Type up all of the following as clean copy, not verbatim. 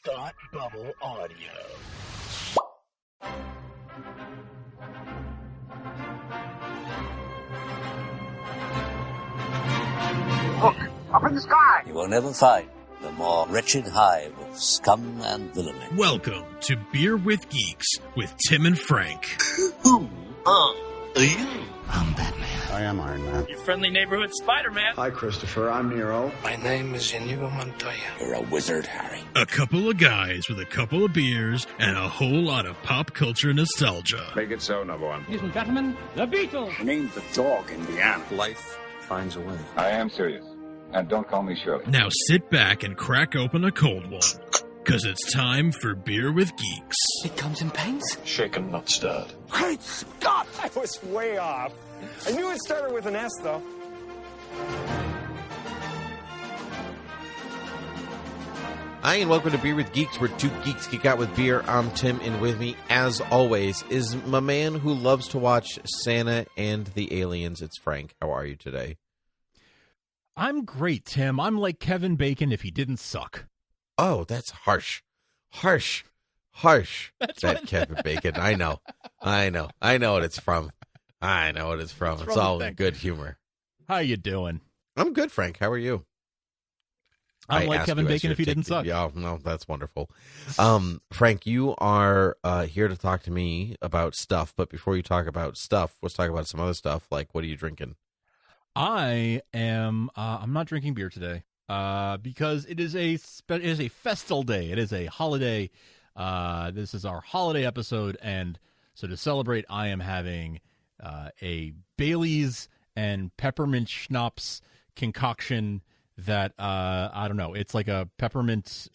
Thought Bubble Audio. Look, up in the sky. You will never find the more wretched hive of scum and villainy. Welcome to Beer with Geeks with Tim and Frank. Who are you? I'm Batman. I am Iron Man. Your friendly neighborhood Spider-Man. Hi, Christopher. I'm Nero. My name is Inigo Montoya. You're a wizard, Harry. A couple of guys with a couple of beers and a whole lot of pop culture nostalgia. Make it so, number one. Ladies and gentlemen, the Beatles. Named the dog Indiana. Life Finds a way. I am serious. And don't call me Shirley. Now sit back and crack open a cold one, because it's time for Beer with Geeks. It comes in pints. Shaken, not stirred. Great Scott! I was way off. I knew it started with an S, though. Hi, and welcome to Beer with Geeks, where two geeks geek out with beer. I'm Tim, and with me, as always, is my man who loves to watch Santa and the Aliens. It's Frank. How are you today? I'm great, Tim. I'm like Kevin Bacon if he didn't suck. Oh, that's harsh. Harsh. That's that what... Kevin Bacon. I know what it's from. It's all in good humor. How you doing? I'm good, Frank. How are you? I'm like Kevin Bacon if he didn't suck. Yeah, no, that's wonderful. Frank, you are here to talk to me about stuff, but before you talk about stuff, let's talk about some other stuff, like what are you drinking? I am, I'm not drinking beer today, because it is a festal day. It is a holiday. This is our holiday episode, and so to celebrate, I am having a Bailey's and peppermint schnapps concoction that I don't know. It's like a peppermint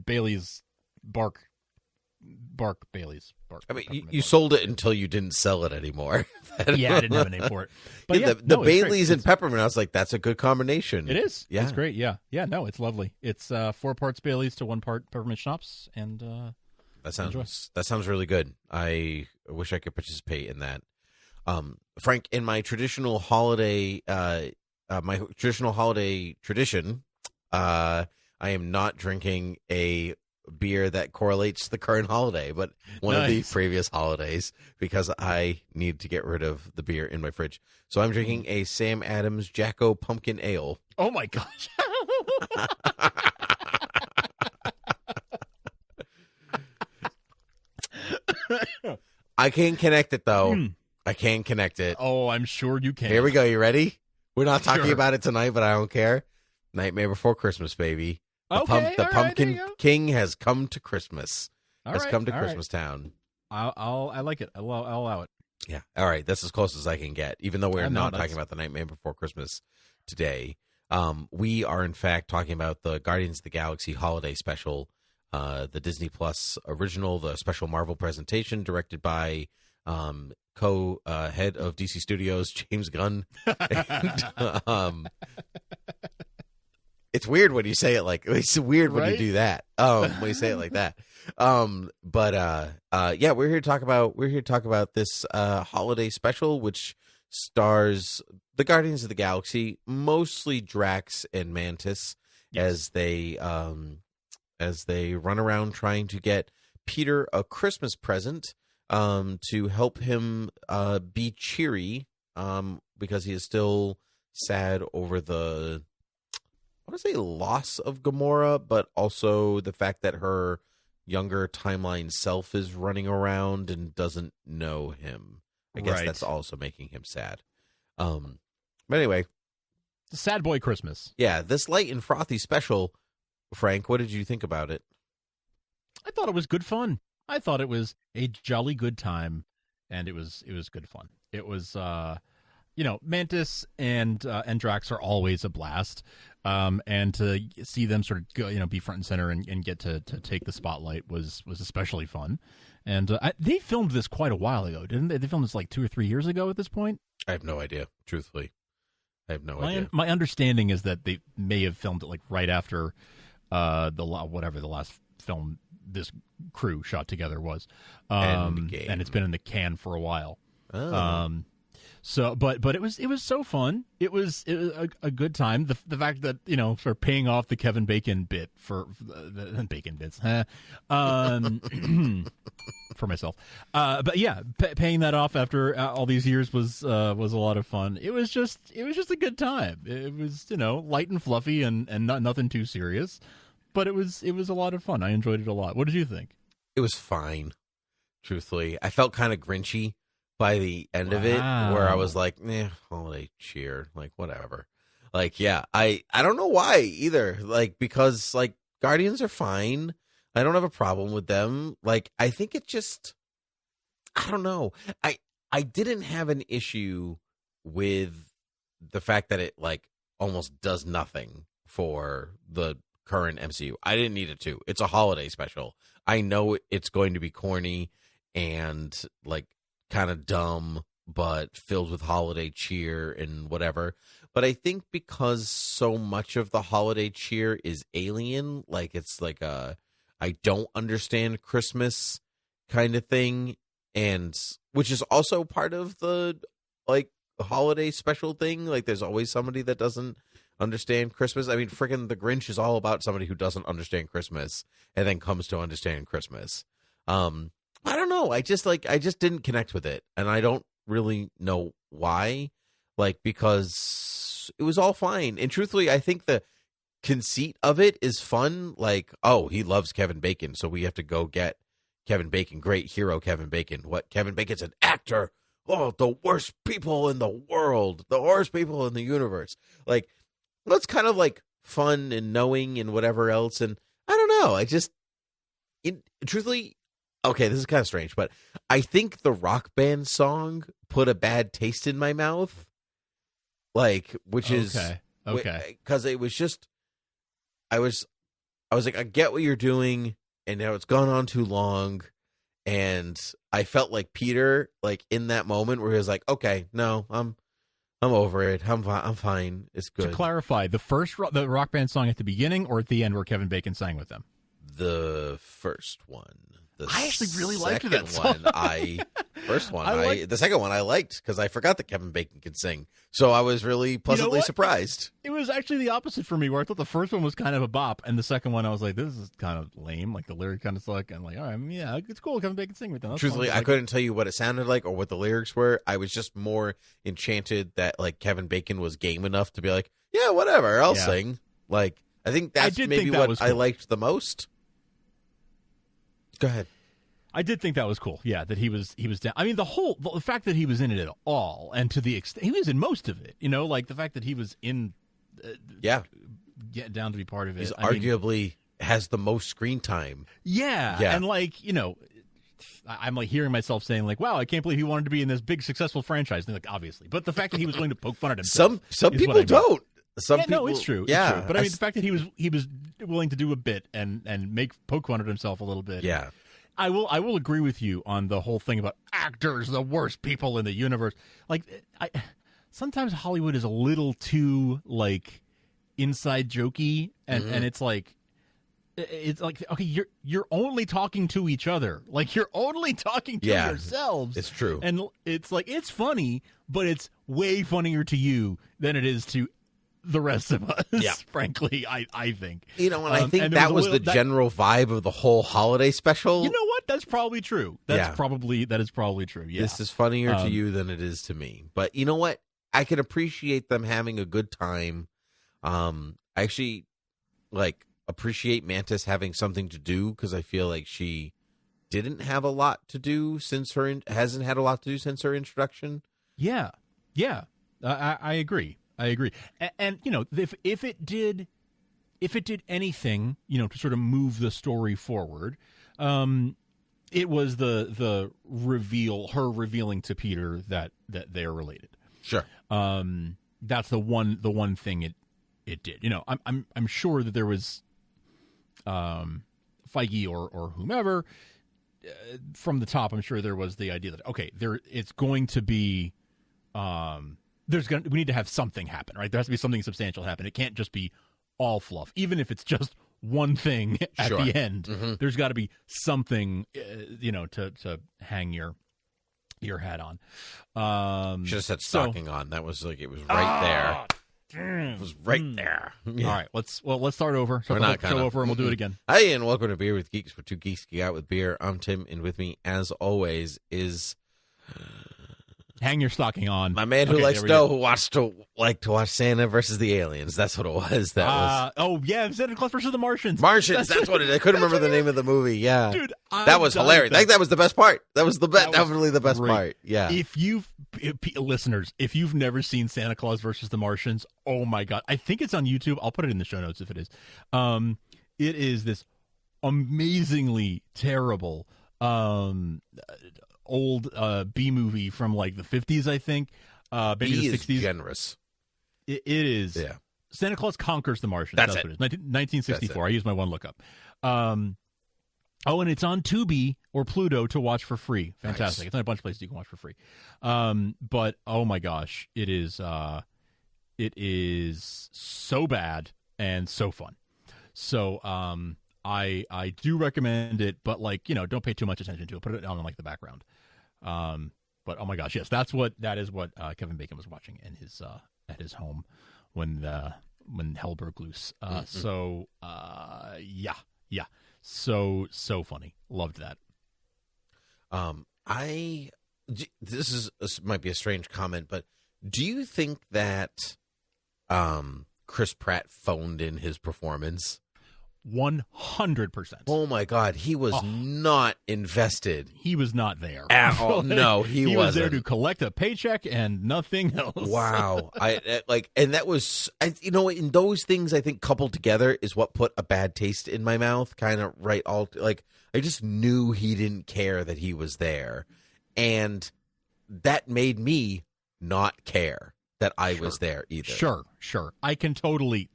Bailey's bark Bailey's bark. I mean, you sold it until you didn't sell it anymore. Yeah, I didn't have a name for it. But yeah, the Bailey's and peppermint, I was like, that's a good combination. It is. Yeah. It's great. Yeah. No, it's lovely. It's 4 parts Bailey's to 1 part peppermint schnapps, and that sounds really good. I wish I could participate in that. Frank, in my traditional holiday tradition, I am not drinking a beer that correlates to the current holiday, but one of the previous holidays, because I need to get rid of the beer in my fridge. So I'm drinking a Sam Adams Jacko Pumpkin Ale. Oh my gosh. I can't connect it, though. I can't connect it. Oh, I'm sure you can. Here we go. You ready? We're not talking about it tonight, but I don't care. Nightmare Before Christmas, baby. The Pumpkin King has come to Christmas. Come to Christmas Town. I like it. I'll allow it. Yeah. All right. That's as close as I can get, even though we're not talking about the Nightmare Before Christmas today. We are, in fact, talking about the Guardians of the Galaxy holiday special, the Disney Plus original, the special Marvel presentation directed by co-head of DC Studios, James Gunn. And, it's weird when you say it it's weird when you do that. When you say it like that. Yeah, we're here to talk about this holiday special, which stars the Guardians of the Galaxy, mostly Drax and Mantis, as they run around trying to get Peter a Christmas present to help him be cheery, because he is still sad over the, I want to say, loss of Gamora, but also the fact that her younger timeline self is running around and doesn't know him. I guess that's also making him sad. But anyway. Sad boy Christmas. Yeah, this light and frothy special, Frank, what did you think about it? I thought it was good fun. I thought it was a jolly good time, and it was good fun. It was, Mantis and Drax are always a blast, and to see them sort of go, be front and center and get to take the spotlight was especially fun. And they filmed this quite a while ago, didn't they? They filmed this like 2 or 3 years ago at this point. I have no idea, truthfully. I have no idea. My understanding is that they may have filmed it like right after the last film this crew shot together was, and it's been in the can for a while. So, but it was so fun. It was a good time. The fact that sort of paying off the Kevin Bacon bit for the bacon bits, for myself. But yeah, paying that off after all these years was a lot of fun. It was just a good time. It was light and fluffy and nothing too serious, but it was a lot of fun. I enjoyed it a lot. What did you think? It was fine. Truthfully, I felt kind of grinchy by the end of it, where I was like, holiday cheer, like whatever. Like, yeah, I don't know why either. Like, because like Guardians are fine. I don't have a problem with them. Like, I think it just, I don't know. I didn't have an issue with the fact that it like almost does nothing for the current MCU. I didn't need it to. It's a holiday special. I know it's going to be corny and like kind of dumb, but filled with holiday cheer and whatever. But I think because so much of the holiday cheer is alien, like it's like a I don't understand Christmas kind of thing, and which is also part of the like holiday special thing. Like there's always somebody that doesn't understand Christmas. I mean, freaking The Grinch is all about somebody who doesn't understand Christmas and then comes to understand Christmas. I don't know. I just didn't connect with it, and I don't really know why. Like, because it was all fine. And truthfully, I think the conceit of it is fun. Like, oh, he loves Kevin Bacon, so we have to go get Kevin Bacon. Great hero, Kevin Bacon. What? Kevin Bacon's an actor. Oh, the worst people in the world. The worst people in the universe. Like, that's kind of like fun and knowing and whatever else. And I don't know. Truthfully, okay, this is kind of strange, but I think the Rock Band song put a bad taste in my mouth. Like, which is okay, because it was just, I was like, I get what you're doing, and now it's gone on too long, and I felt like Peter, like in that moment where he was like, okay, no, I'm over it, I'm fine, it's good. To clarify, the Rock Band song at the beginning or at the end where Kevin Bacon sang with them? The first one. I actually really liked that song. The second one I liked because I forgot that Kevin Bacon could sing. So I was really pleasantly surprised. It was actually the opposite for me, where I thought the first one was kind of a bop, and the second one I was like, this is kind of lame. Like the lyric kind of suck, and like, all right, yeah, it's cool. Kevin Bacon sing with them. Truthfully, I couldn't tell you what it sounded like or what the lyrics were. I was just more enchanted that like Kevin Bacon was game enough to be like, yeah, whatever, I'll sing. Like, I think that's maybe what I liked the most. Go ahead. I did think that was cool. Yeah, that he was down. I mean, the fact that he was in it at all, and to the extent he was in most of it. Like the fact that he was in, get down to be part of it. He's arguably has the most screen time. Yeah, and like I'm like hearing myself saying like, "Wow, I can't believe he wanted to be in this big successful franchise." And like, obviously, but the fact that he was willing to poke fun at himself. Some people don't. Some people, no, it's true. Yeah, it's true. But I mean, the fact that he was willing to do a bit and poke fun at himself a little bit. Yeah. I will agree with you on the whole thing about actors, the worst people in the universe. Like, sometimes Hollywood is a little too like inside jokey, and it's like okay, you're only talking to each other, like you're only talking to yourselves. It's true, and it's like it's funny, but it's way funnier to you than it is to the rest of us, frankly, I think. And I think that was the general vibe of the whole holiday special. You know what? That's probably true. That is probably true. Yeah. This is funnier to you than it is to me. But you know what? I can appreciate them having a good time. I actually appreciate Mantis having something to do because I feel like she didn't have a lot to do hasn't had a lot to do since her introduction. Yeah. I agree. And if it did anything, to sort of move the story forward, it was the reveal, her revealing to Peter that they're related. Sure. That's the one thing it did. I'm sure that there was Feige or whomever from the top. I'm sure there was the idea that it's going to be we need to have something happen, right? There has to be something substantial happen. It can't just be all fluff. Even if it's just one thing at the end, there's got to be something, to hang your your hat on. Should have said stocking on. That was like, it was right there. It was right there. Yeah. All right, let's start over. So We're not show over, and we'll do it again. Hi, and welcome to Beer with Geeks, where two geeks geek out with beer. I'm Tim, and with me, as always, is Hang your stocking on. my man who likes Snow, who wants to watch Santa versus the aliens. That's what it was. That was. Oh yeah, Santa Claus versus the Martians. Martians. That's what it is. I couldn't remember the name of the movie. Yeah, dude, that was hilarious. That was the best part. That was definitely the best part. Yeah. Listeners, if you've never seen Santa Claus versus the Martians, oh my god, I think it's on YouTube. I'll put it in the show notes if it is. It is this amazingly terrible old B movie from like the 50s, I think. Maybe the 60s. Generous. It is. Yeah. Santa Claus Conquers the Martians. That's what it. Is. 1964. I used my one lookup. And it's on Tubi or Pluto to watch for free. Fantastic. Nice. It's on a bunch of places you can watch for free. But oh my gosh, it is so bad and so fun. So I do recommend it, but don't pay too much attention to it. Put it on like the background. But oh my gosh, yes, that is what Kevin Bacon was watching in his at his home when hell broke loose. So yeah, so funny. Loved that. This might be a strange comment, but do you think that Chris Pratt phoned in his performance? 100%. Oh my God, he was not invested. He was not there at all. No, he wasn't. He was there to collect a paycheck and nothing else. Wow, and that was, in those things, I think coupled together is what put a bad taste in my mouth. Kind of right, I just knew he didn't care that he was there, and that made me not care that I was there either. Sure. I can totally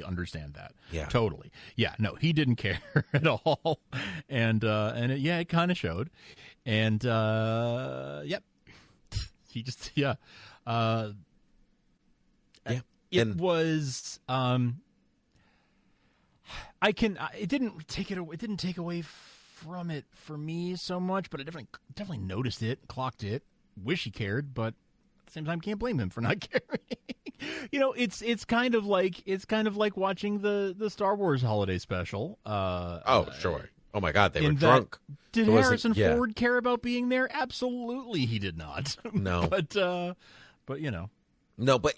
understand that. Yeah. Totally. Yeah, no, he didn't care at all. And it kind of showed. And yep. He just It was it didn't take away from it for me so much, but I definitely noticed it, clocked it. Wish he cared, but same time, can't blame him for not caring. It's kind of like watching the Star Wars holiday special. Sure. Oh my God, they were drunk. Did Harrison Ford care about being there? Absolutely, he did not. No, but No, but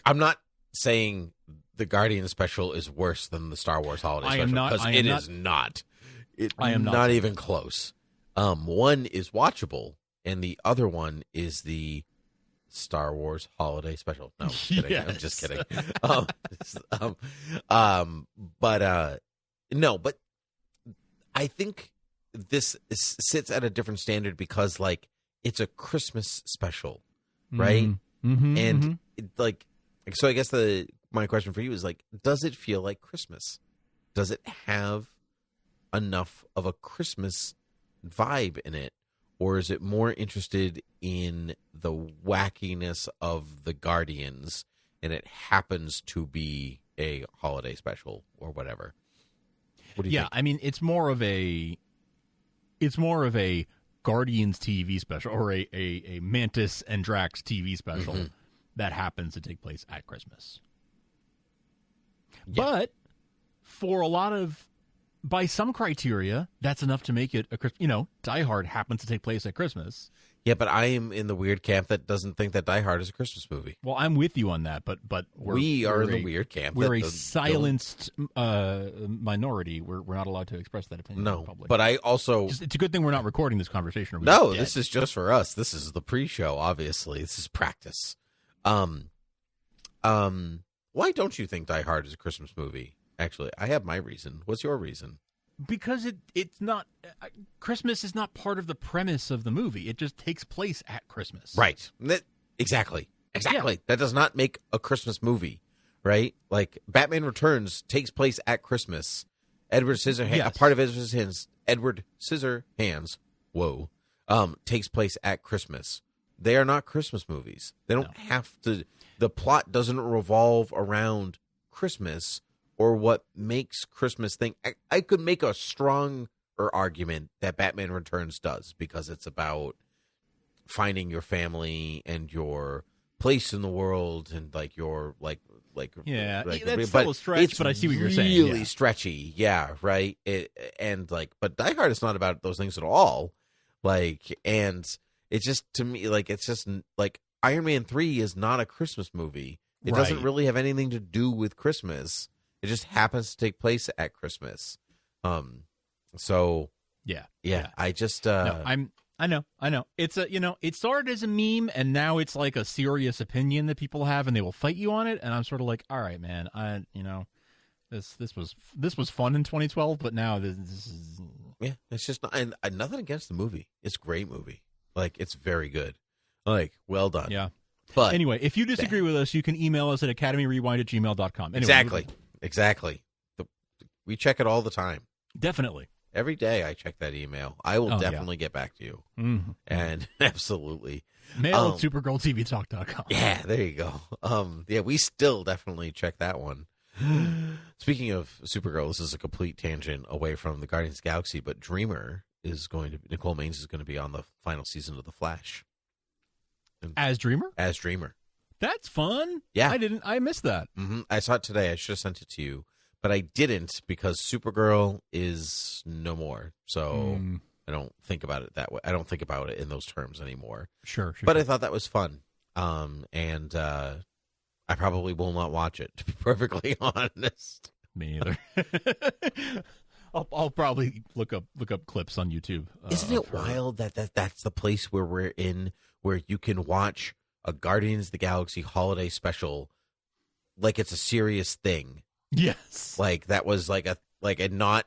I'm not saying the Guardian special is worse than the Star Wars holiday special, because it is not. I am not even close. One is watchable, and the other one is the Star Wars holiday special. No, I'm kidding. Yes. I'm just kidding. But I think this sits at a different standard because, it's a Christmas special, right? Mm-hmm, and so I guess my question for you is does it feel like Christmas? Does it have enough of a Christmas vibe in it? Or is it more interested in the wackiness of the Guardians, and it happens to be a holiday special or whatever? What do you think? I mean, it's more of a Guardians TV special, or a Mantis and Drax TV special that happens to take place at Christmas. Yeah. But for a lot of, by some criteria, that's enough to make it Die Hard happens to take place at Christmas. Yeah, but I am in the weird camp that doesn't think that Die Hard is a Christmas movie. Well, I'm with you on that, but we are in the weird camp. We're a silenced minority. We're not allowed to express that opinion in public. But I also... It's a good thing we're not recording this conversation. No, this is just for us. This is the pre-show, obviously. This is practice. Why don't you think Die Hard is a Christmas movie? Actually, I have my reason. What's your reason? Because it's not Christmas is not part of the premise of the movie. It just takes place at Christmas. Right. Exactly. Yeah. That does not make a Christmas movie, right? Batman Returns takes place at Christmas. Edward Scissorhands, a part of Edward Scissorhands, takes place at Christmas. They are not Christmas movies. They don't have to. The plot doesn't revolve around Christmas or what makes Christmas thing. I could make a stronger argument that Batman Returns does, because it's about finding your family and your place in the world and like your like that's still a stretch, but I see what you're saying. Really stretchy, right. But Die Hard is not about those things at all. Like, and it's just, to me, like, it's just like Iron Man 3 is not a Christmas movie. It doesn't really have anything to do with Christmas. It just happens to take place at Christmas. So yeah. I just no, I know. It's it started as a meme, and now it's like a serious opinion that people have, and they will fight you on it. And I'm sort of like, all right, man. This was fun in 2012, but now this is it's just not, and nothing against the movie. It's a great movie. Like, it's very good. Like, well done. Yeah. But anyway, if you disagree with us, you can email us at academyrewind@gmail.com. Anyway, Exactly. We check it all the time. Definitely. Every day I check that email. I will definitely get back to you. Mm-hmm. And absolutely. Mail at supergirltvtalk.com. Yeah, there you go. We still definitely check that one. Speaking of Supergirl, this is a complete tangent away from the Guardians of the Galaxy, but Nicole Maines is going to be on the final season of The Flash. As Dreamer? As Dreamer. That's fun. Yeah. I missed that. Mm-hmm. I saw it today. I should have sent it to you, but I didn't because Supergirl is no more. So I don't think about it that way. I don't think about it in those terms anymore. Sure. But I thought that was fun. And I probably will not watch it, to be perfectly honest. Me either. I'll probably look up clips on YouTube. Isn't it wild that's the place where we're in, where you can watch a Guardians of the Galaxy holiday special like it's a serious thing? Yes. Like that was like a not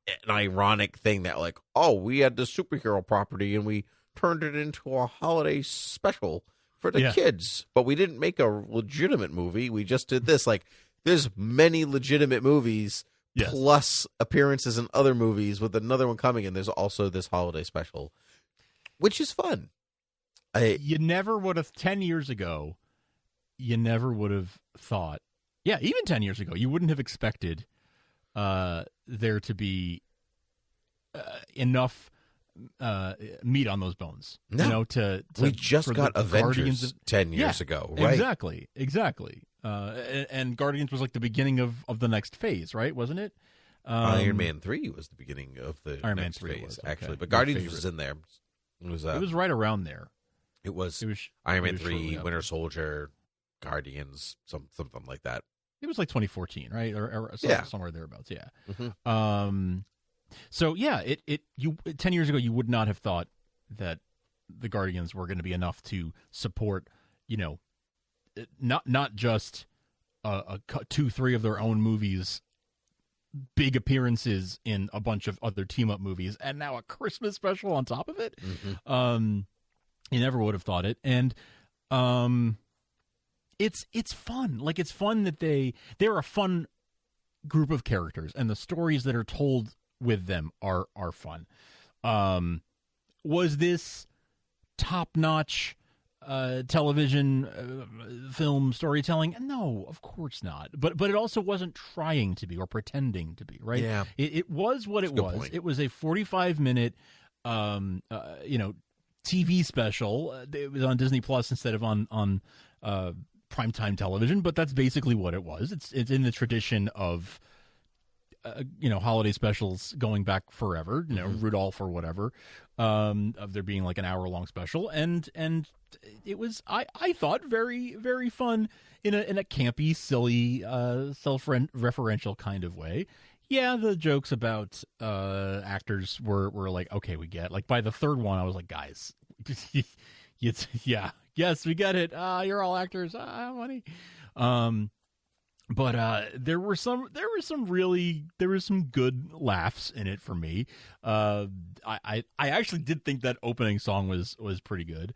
an ironic thing that like, oh, we had the superhero property and we turned it into a holiday special for the kids, but we didn't make a legitimate movie. We just did this. Like, there's many legitimate movies plus appearances in other movies with another one coming, and there's also this holiday special, which is fun. You never would have 10 years ago. You never would have thought. Yeah, even 10 years ago, you wouldn't have expected there to be enough meat on those bones. No. We just got Avengers 10 years ago, right? Exactly. And Guardians was like the beginning of the next phase, right? Wasn't it? Iron Man 3 was the beginning of the Iron next Man 3 phase, was, actually. But Guardians was in there. It was right around there. It was Iron Man 3, Winter Soldier, Guardians, something like that. It was like 2014, right? Or somewhere thereabouts, yeah. Mm-hmm. So yeah, you 10 years ago you would not have thought that the Guardians were going to be enough to support, not just 2-3 of their own movies, big appearances in a bunch of other team up movies, and now a Christmas special on top of it. Mm-hmm. You never would have thought it, and it's fun. Like, it's fun that they're a fun group of characters, and the stories that are told with them are fun. Was this top-notch television film storytelling? No, of course not. But it also wasn't trying to be or pretending to be, right? Yeah. It was what it was. It was a 45-minute TV special. It was on Disney Plus instead of on primetime television, but that's basically what it was. It's in the tradition of holiday specials going back forever, Rudolph or whatever, of there being like an hour-long special, and it was I thought very, very fun in a campy, silly, self-referential kind of way. Yeah, the jokes about actors were like, okay, we get. Like, by the third one, I was like, guys, yes, we get it. You're all actors. Funny. But there were some good laughs in it for me. I actually did think that opening song was pretty good.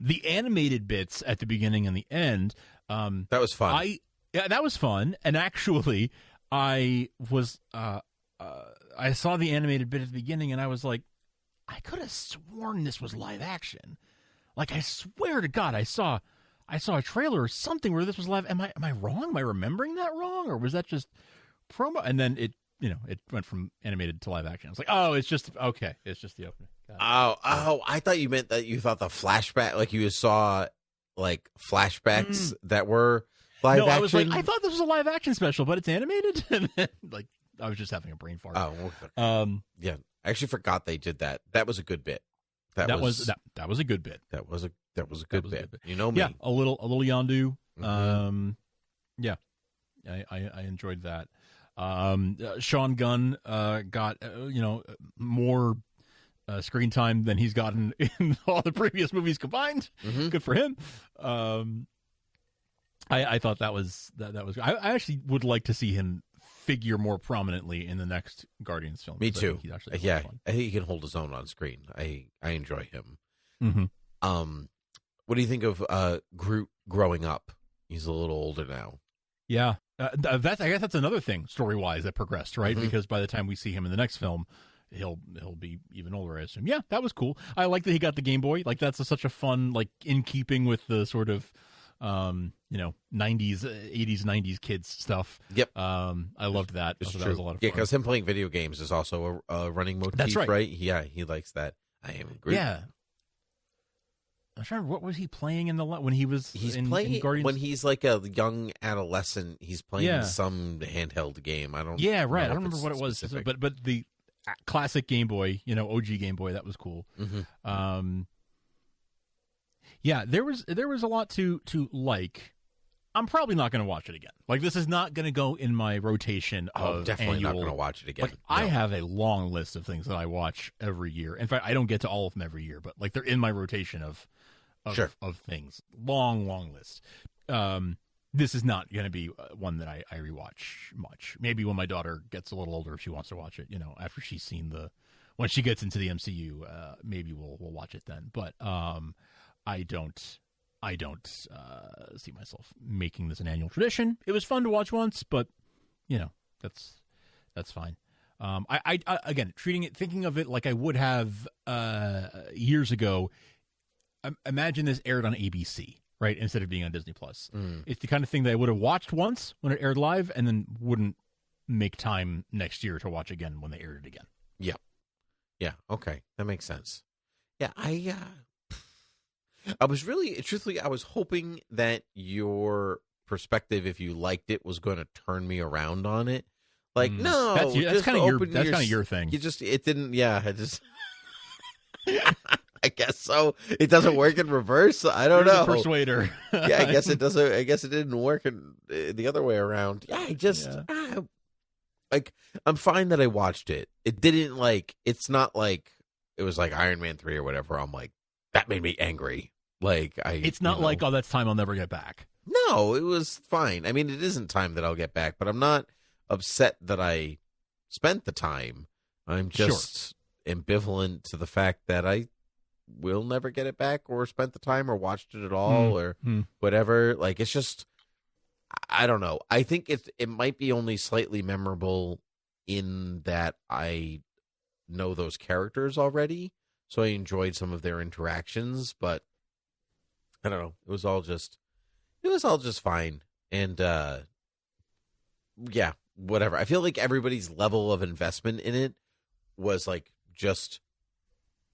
The animated bits at the beginning and the end, that was fun. That was fun. And actually, I saw the animated bit at the beginning, and I was like, I could have sworn this was live action. Like, I swear to God, I saw a trailer or something where this was live. Am I wrong? Am I remembering that wrong, or was that just promo? And then it went from animated to live action. I was like, oh, it's just the opening. Oh! I thought you meant that you thought the flashback, like you saw, like flashbacks that were live action. I thought this was a live action special, but it's animated. And then, like, I was just having a brain fart. Oh, okay. Yeah, I actually forgot they did that. That was a good bit. That was a good bit. That was a good bit. You know me. Yeah, a little yondu. Mm-hmm. Yeah, I enjoyed that. Sean Gunn got more screen time than he's gotten in all the previous movies combined. Mm-hmm. Good for him. I thought that was I actually would like to see him figure more prominently in the next Guardians film. Me too. I think he can hold his own on screen. I enjoy him. Mm-hmm. What do you think of Groot growing up? He's a little older now. Yeah, I guess that's another thing story wise that progressed, right? Mm-hmm. Because by the time we see him in the next film, he'll be even older, I assume. Yeah, that was cool. I like that he got the Game Boy. Like that's such a fun, like in keeping with the sort of 90s, 80s, 90s kids stuff. Yep. I loved that. It's so true. That was a lot of fun. Yeah, because him playing video games is also a running motif, That's right. Yeah, he likes that. I am Groot. Yeah. I'm trying to remember, what was he playing when he was in Guardians? When he's like a young adolescent, he's playing some handheld game. I don't I don't remember what it was, but the classic Game Boy, OG Game Boy, that was cool. Mm-hmm. Yeah, there was a lot to like. I'm probably not going to watch it again. Like, this is not going to go in my rotation of definitely annual. not going to watch it again. Like, no. I have a long list of things that I watch every year. In fact, I don't get to all of them every year, but like they're in my rotation of things. Long list. This is not going to be one that I rewatch much. Maybe when my daughter gets a little older, if she wants to watch it, after she's seen when she gets into the MCU, maybe we'll watch it then. But I don't see myself making this an annual tradition. It was fun to watch once, but that's fine. I again thinking of it like I would have years ago. Imagine this aired on ABC, right, instead of being on Disney Plus. It's the kind of thing that I would have watched once when it aired live, and then wouldn't make time next year to watch again when they aired it again. Yeah. Okay, that makes sense. Yeah, I was truthfully, I was hoping that your perspective, if you liked it, was going to turn me around on it. Like, no, that's kind of your thing. It didn't. Yeah, I just. I guess so. It doesn't work in reverse. I don't know. Persuader. Yeah, I guess it doesn't. I guess it didn't work in the other way around. Yeah, I'm fine that I watched it. It didn't it's not like it was like Iron Man 3 or whatever. I'm like, that made me angry. It's not like, oh, that's time I'll never get back. No, it was fine. I mean, it isn't time that I'll get back, but I'm not upset that I spent the time. I'm just ambivalent to the fact that I will never get it back, or spent the time, or watched it at all, or whatever. Like, it's just, I don't know. I think it might be only slightly memorable in that I know those characters already, so I enjoyed some of their interactions, but I don't know. It was all just fine. And yeah, whatever. I feel like everybody's level of investment in it was like just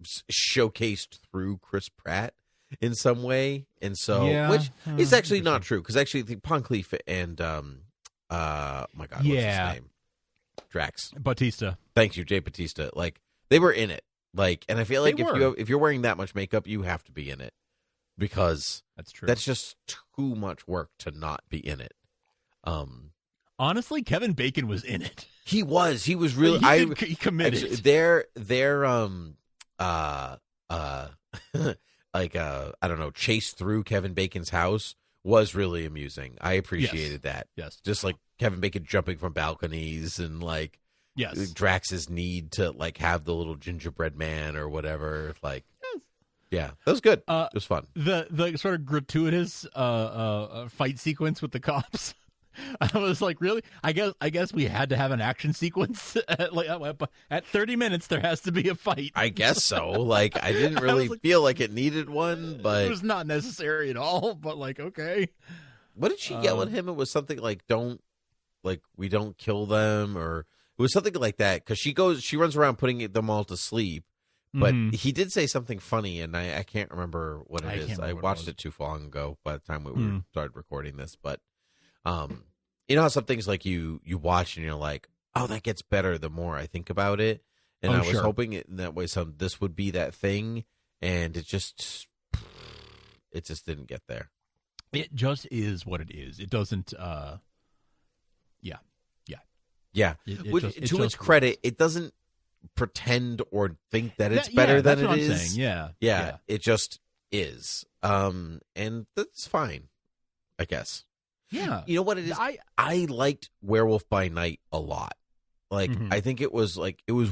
showcased through Chris Pratt in some way, and so which is actually not true, because actually the Pontiff and my God, what's his name? Drax Batista. Thank you, Jay Batista. Like, they were in it. Like, and I feel like if you're wearing that much makeup, you have to be in it, because that's true. That's just too much work to not be in it. Honestly, Kevin Bacon was in it. He was. He was really. He committed. I don't know, chase through Kevin Bacon's house was really amusing. I appreciated that. Yes. Just like Kevin Bacon jumping from balconies, and Drax's need to have the little gingerbread man or whatever. Yeah, that was good. It was fun. The sort of gratuitous fight sequence with the cops. I was like, really? I guess we had to have an action sequence. At 30 minutes, there has to be a fight. I guess so. I didn't really feel like it needed one, but it was not necessary at all. But okay. What did she yell at him? It was something like, we don't kill them, or it was something like that. Because she runs around putting them all to sleep, But he did say something funny, and I can't remember what it is. I watched it too long ago by the time we started recording this. But you know how some things like you watch and you're like, oh, that gets better the more I think about it. And I was hoping in that way this would be that thing, and it just didn't get there. It just is what it is. It doesn't. Yeah. To its credit, it doesn't pretend or think that it's better than it is. Yeah. It just is. And that's fine, I guess. Yeah. You know what it is? I liked Werewolf by Night a lot. Like, I think it was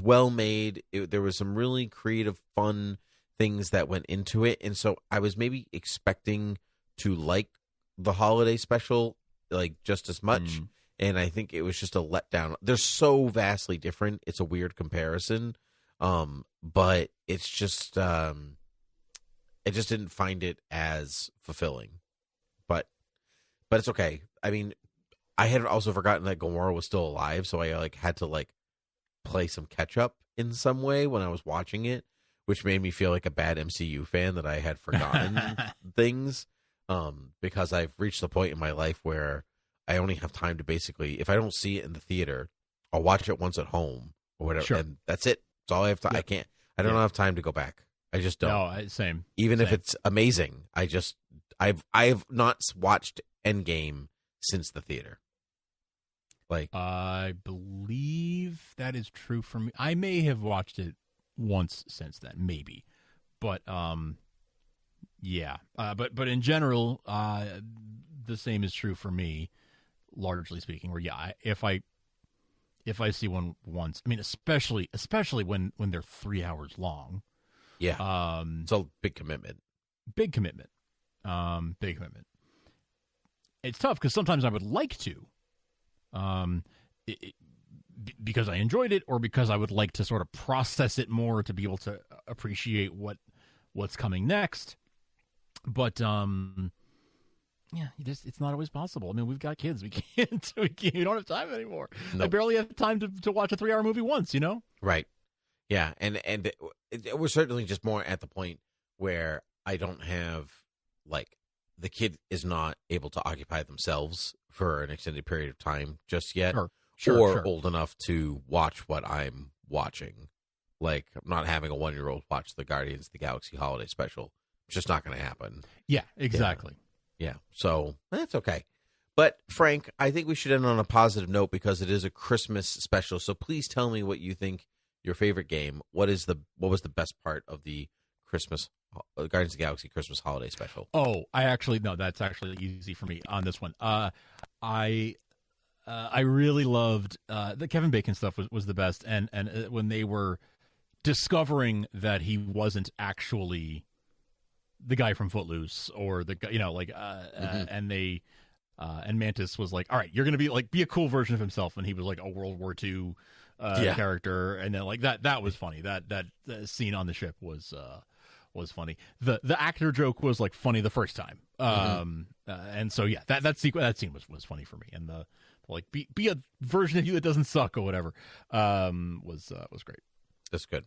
well made. There was some really creative, fun things that went into it. And so I was maybe expecting to like the holiday special, like, just as much. And I think it was just a letdown. They're so vastly different. It's a weird comparison. But it's just, I just didn't find it as fulfilling. But it's okay. I mean, I had also forgotten that Gamora was still alive, so I had to play some catch up in some way when I was watching it, which made me feel like a bad MCU fan that I had forgotten things. Because I've reached the point in my life where I only have time to basically, if I don't see it in the theater, I'll watch it once at home or whatever, and that's it. That's all I have to. Yep. I don't have time to go back. I just don't. No, same. Even if it's amazing, I've not watched Endgame since the theater. I believe that is true for me. I may have watched it once since then, maybe, but yeah. But in general, the same is true for me, largely speaking. Where if I see one once, I mean, especially when they're 3 hours long. Yeah. It's a big commitment. Big commitment. It's tough because sometimes I would like to. Because I enjoyed it, or because I would like to sort of process it more to be able to appreciate what's coming next. But it's not always possible. I mean, we've got kids. We don't have time anymore. Nope. I barely have time to watch a 3-hour movie once. Right. Yeah, and it was certainly just more at the point where I don't have the kid is not able to occupy themselves for an extended period of time just yet, or old enough to watch what I'm watching. Like, I'm not having a 1-year-old watch the Guardians of the Galaxy holiday special. It's just not going to happen. Yeah, exactly. Yeah, so that's okay. But Frank, I think we should end on a positive note because it is a Christmas special. So please tell me what you think your favorite game. What was the best part of the Christmas Guardians of the Galaxy Christmas holiday special? Oh, that's actually easy for me on this one. I really loved the Kevin Bacon stuff was the best, and when they were discovering that he wasn't actually the guy from Footloose or the guy, and they and Mantis was like, all right, you're gonna be a cool version of himself, and he was like a World War II character, and then that was funny. That scene on the ship was funny. The actor joke was funny the first time. And so that scene was funny for me, and the be a version of you that doesn't suck or whatever was great. That's good.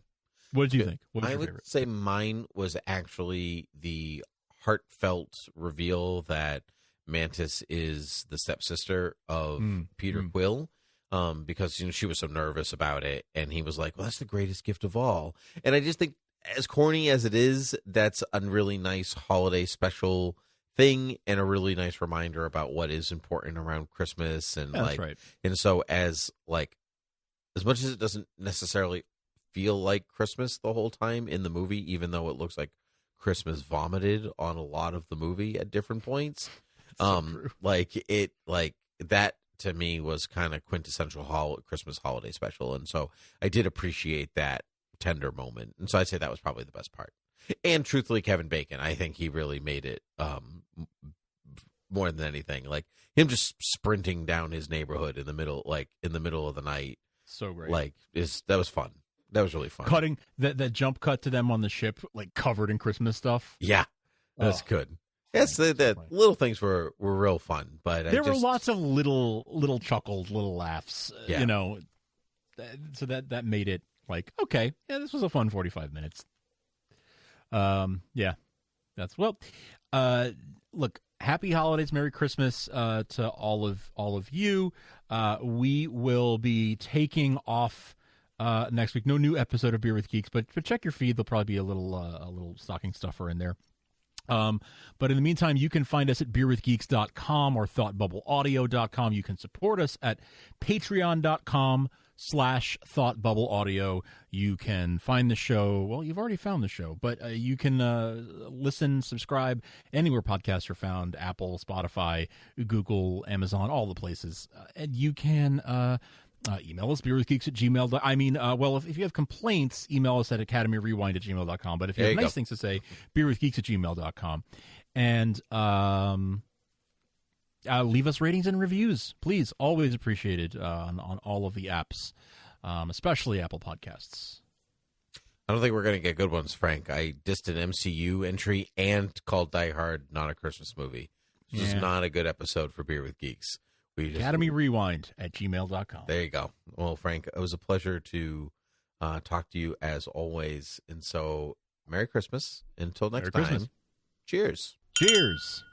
What did you think? What was your favorite? I would say mine was actually the heartfelt reveal that Mantis is the stepsister of Peter Quill. Because she was so nervous about it, and he was like, well, that's the greatest gift of all. And I just think, as corny as it is, that's a really nice holiday special thing and a really nice reminder about what is important around Christmas. And that's right. And so as much as it doesn't necessarily feel like Christmas the whole time in the movie, even though it looks like Christmas vomited on a lot of the movie at different points, that to me was kind of quintessential Christmas holiday special. And so I did appreciate that tender moment. And so I'd say that was probably the best part. And truthfully, Kevin Bacon, I think he really made it more than anything. Like him just sprinting down his neighborhood in the middle of the night. So great. That was fun. That was really fun. Cutting that jump cut to them on the ship, covered in Christmas stuff. Yeah, that's good. Yes, the little things were real fun, but there were lots of little chuckles, little laughs. So that made it like, okay, yeah, this was a fun 45 minutes. Yeah, that's look, happy holidays, Merry Christmas to all of you. We will be taking off next week. No new episode of Beer with Geeks, but check your feed. There'll probably be a little stocking stuffer in there. But in the meantime, you can find us at beerwithgeeks.com or thoughtbubbleaudio.com. You can support us at patreon.com/thoughtbubbleaudio. You can find the show. Well, you've already found the show, but you can listen, subscribe anywhere podcasts are found: Apple, Spotify, Google, Amazon, all the places. And you can email us, beerwithgeeks@gmail.com. If you have complaints, email us at academyrewind@gmail.com. But if you have nice things to say, beerwithgeeks@gmail.com. And leave us ratings and reviews, please. Always appreciated on all of the apps, especially Apple Podcasts. I don't think we're going to get good ones, Frank. I dissed an MCU entry and called Die Hard not a Christmas movie. This is not a good episode for Beer with Geeks. AcademyRewind@gmail.com. There you go. Well, Frank, it was a pleasure to talk to you as always. And so, Merry Christmas. Until next time. Cheers. Cheers.